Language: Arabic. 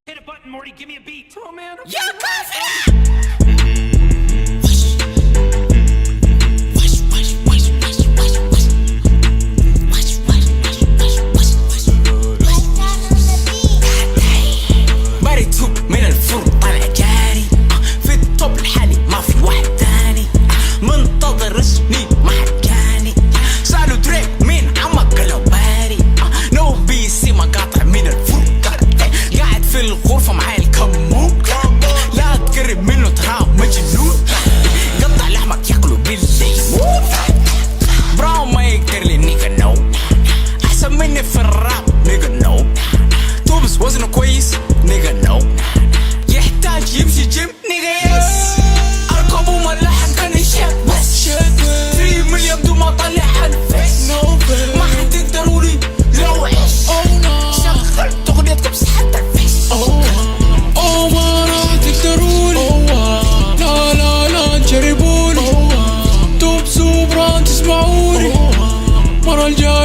Hit a button, Morty, give me a beat. Oh man, يا كافي بريتوب من الفرن طالع جاري في الطب الحالي ما في واحد تاني منتظر اسمي ما حد جاني سالوا دريك مين عمك قالوا باري نو بي سي مقاطع من الفرن قاعد في الغرفة معايا الكمون لا تقرب منه تراه مجنون قطع لحمك ياكله بالليمون براو ما يقدر لي نيجا نو احسن مني في الراب نيجا نو توبس وزنه كويس نيجا نو يحتاج يمشي جيم نيجا يس اركب وملحق كان يشك بس 3 مليون دو ما طلع الفيس ما حد يقدروا لي لو عيش شغلت اغنيتكم سحبت الفيس ما راح تقدرولي لا لا لا تجربولي توب سوبران تسمعوني مرة الجاي